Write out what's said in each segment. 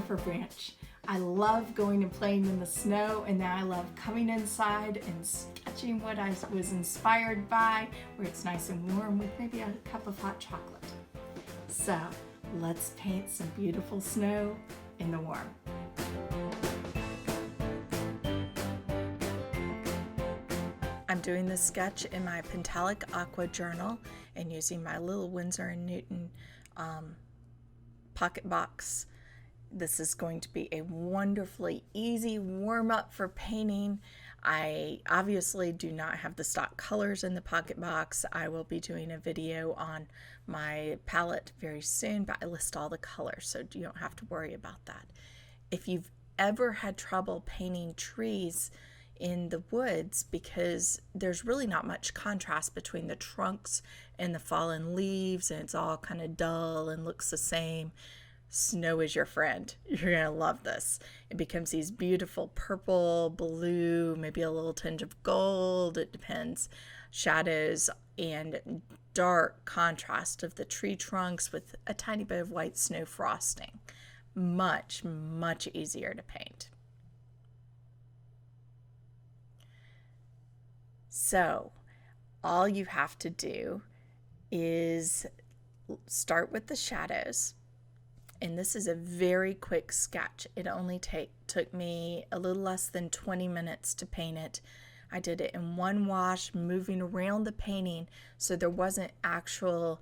surfer branch. I love going and playing in the snow, and now I love coming inside and sketching what I was inspired by, where it's nice and warm with maybe a cup of hot chocolate. So let's paint some beautiful snow in the warm. I'm doing this sketch in my Pentalic Aqua journal and using my little Winsor & Newton pocket box. This is going to be a wonderfully easy warm-up for painting. I obviously do not have the stock colors in the pocket box. I will be doing a video on my palette very soon, but I list all the colors, so you don't have to worry about that. If you've ever had trouble painting trees in the woods because there's really not much contrast between the trunks and the fallen leaves, and it's all kind of dull and looks the same, snow is your friend. You're gonna love this. It becomes these beautiful purple, blue, maybe a little tinge of gold, it depends, shadows and dark contrast of the tree trunks with a tiny bit of white snow frosting. Much, much easier to paint. So all you have to do is start with the shadows. And this is a very quick sketch. It only took me a little less than 20 minutes to paint it. I did it in one wash, moving around the painting, so there wasn't actual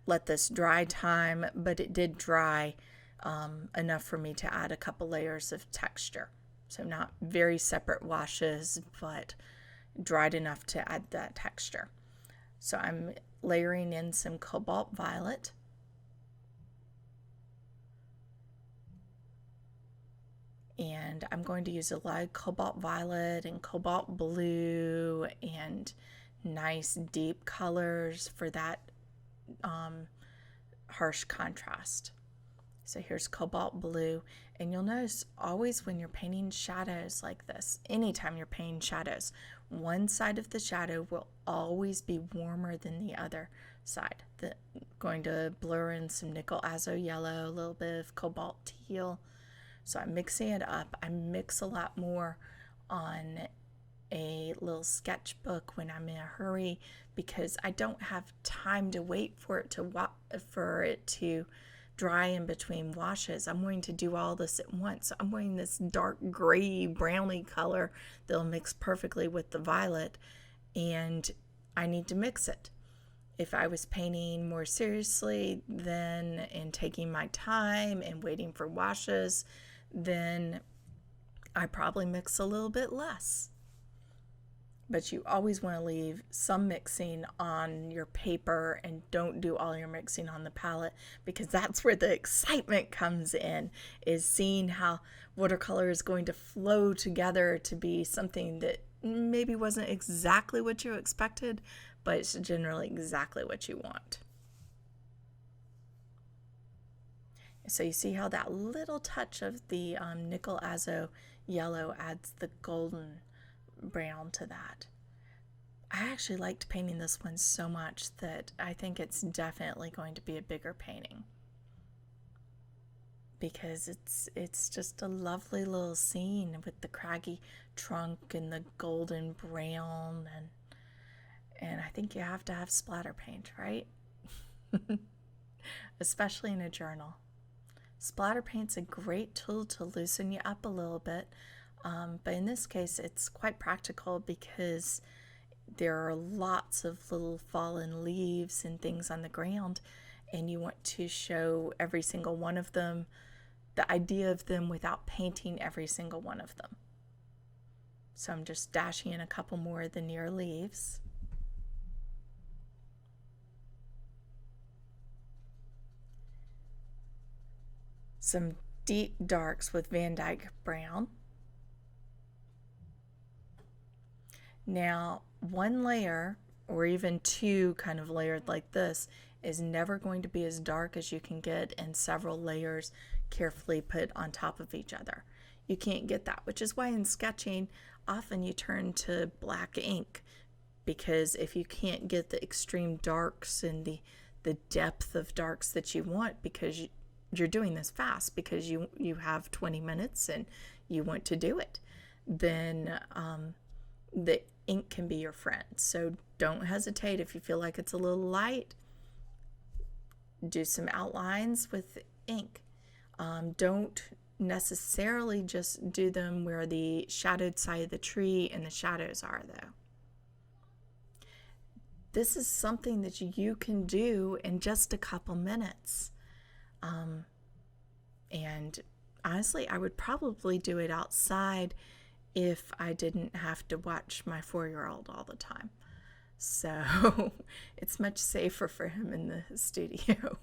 let this dry time, but it did dry enough for me to add a couple layers of texture. So not very separate washes, but dried enough to add that texture. So I'm layering in some cobalt violet. And I'm going to use a lot of cobalt violet and cobalt blue and nice deep colors for that harsh contrast. So here's cobalt blue, and you'll notice always when you're painting shadows like this, anytime you're painting shadows, one side of the shadow will always be warmer than the other side. Going to blur in some nickel azo yellow, a little bit of cobalt teal. So I'm mixing it up. I mix a lot more on a little sketchbook when I'm in a hurry because I don't have time to wait for it to dry in between washes. I'm going to do all this at once. So I'm wearing this dark gray browny color that'll mix perfectly with the violet, and I need to mix it. If I was painting more seriously then and taking my time and waiting for washes, then I probably mix a little bit less. But you always want to leave some mixing on your paper and don't do all your mixing on the palette, because that's where the excitement comes in, is seeing how watercolor is going to flow together to be something that maybe wasn't exactly what you expected, but it's generally exactly what you want. So you see how that little touch of the nickel azo yellow adds the golden brown to that. I actually liked painting this one so much that I think it's definitely going to be a bigger painting, because it's just a lovely little scene with the craggy trunk and the golden brown, and I think you have to have splatter paint, right? Especially in a journal. Splatter paint's a great tool to loosen you up a little bit, but in this case it's quite practical because there are lots of little fallen leaves and things on the ground, and you want to show every single one of them, the idea of them, without painting every single one of them. So I'm just dashing in a couple more of the near leaves. Some deep darks with Van Dyke brown. Now, one layer, or even two kind of layered like this, is never going to be as dark as you can get in several layers carefully put on top of each other. You can't get that, which is why in sketching, often you turn to black ink, because if you can't get the extreme darks and the depth of darks that you want, because you're doing this fast because you have 20 minutes and you want to do it, then the ink can be your friend. So don't hesitate if you feel like it's a little light. Do some outlines with ink. Don't necessarily just do them where the shadowed side of the tree and the shadows are, though. This is something that you can do in just a couple minutes. And honestly, I would probably do it outside if I didn't have to watch my 4-year-old all the time. So it's much safer for him in the studio.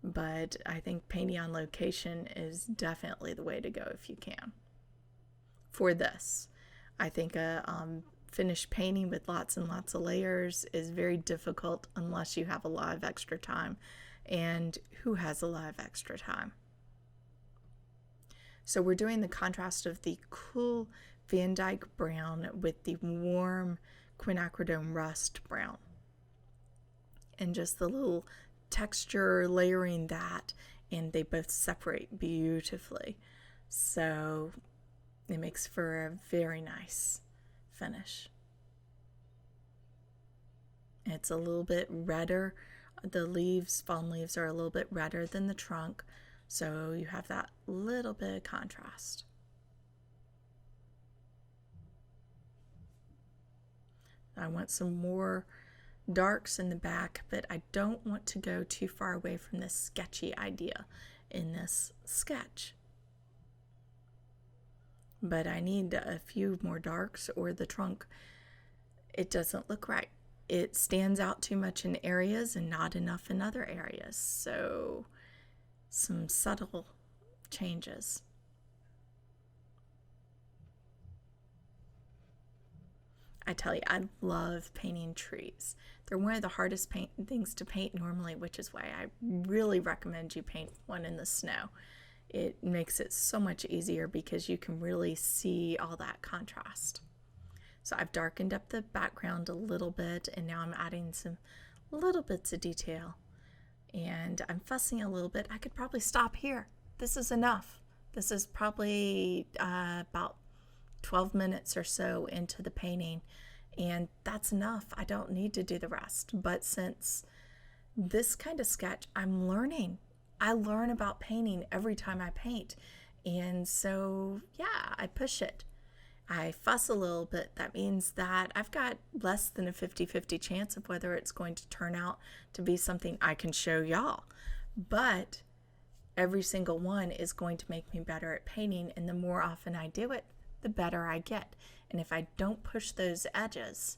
But I think painting on location is definitely the way to go if you can. For this, I think a finished painting with lots and lots of layers is very difficult unless you have a lot of extra time. And who has a lot of extra time? So we're doing the contrast of the cool Van Dyke brown with the warm quinacridone rust brown. And just the little texture layering that, and they both separate beautifully. So it makes for a very nice finish. It's a little bit redder. The leaves, fallen leaves, are a little bit redder than the trunk, so you have that little bit of contrast. I want some more darks in the back, but I don't want to go too far away from this sketchy idea in this sketch. But I need a few more darks or the trunk, it doesn't look right. It stands out too much in areas and not enough in other areas. So some subtle changes. I tell you, I love painting trees. They're one of the hardest things to paint normally, which is why I really recommend you paint one in the snow. It makes it so much easier because you can really see all that contrast. So I've darkened up the background a little bit, and now I'm adding some little bits of detail. And I'm fussing a little bit. I could probably stop here. This is enough. This is probably about 12 minutes or so into the painting, and that's enough. I don't need to do the rest. But since this kind of sketch, I'm learning. I learn about painting every time I paint. And so, yeah, I push it. I fuss a little bit. That means that I've got less than a 50-50 chance of whether it's going to turn out to be something I can show y'all. But every single one is going to make me better at painting, and the more often I do it, the better I get. And if I don't push those edges,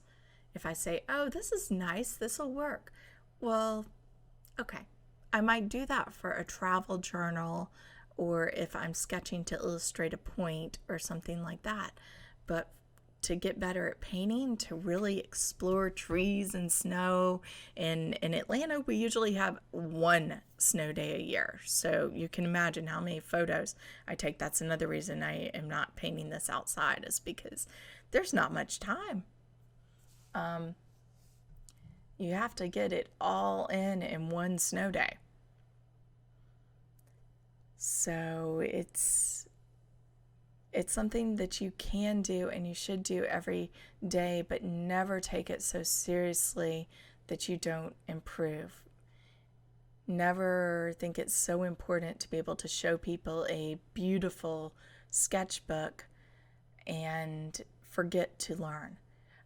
if I say, oh, this is nice, this will work, well, okay, I might do that for a travel journal, or if I'm sketching to illustrate a point or something like that. But to get better at painting, to really explore trees and snow, in Atlanta we usually have one snow day a year, so you can imagine how many photos I take. That's another reason I am not painting this outside, is because there's not much time. You have to get it all in one snow day. So it's something that you can do and you should do every day, but never take it so seriously that you don't improve. Never think it's so important to be able to show people a beautiful sketchbook and forget to learn.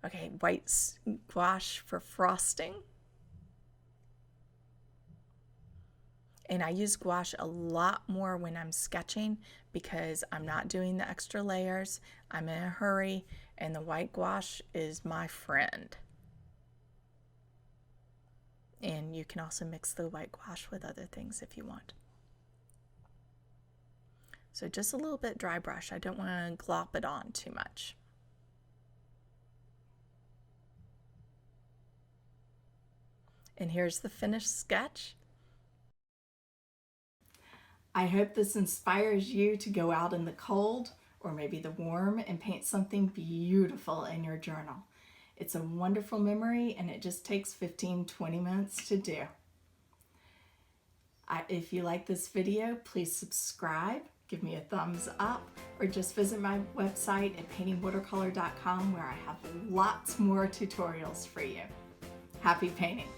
Okay, white gouache for frosting. And I use gouache a lot more when I'm sketching because I'm not doing the extra layers. I'm in a hurry, and the white gouache is my friend. And you can also mix the white gouache with other things if you want. So just a little bit dry brush. I don't want to glop it on too much. And here's the finished sketch. I hope this inspires you to go out in the cold or maybe the warm and paint something beautiful in your journal. It's a wonderful memory, and it just takes 15-20 minutes to do. If you like this video, please subscribe, give me a thumbs up, or just visit my website at paintingwatercolor.com, where I have lots more tutorials for you. Happy painting!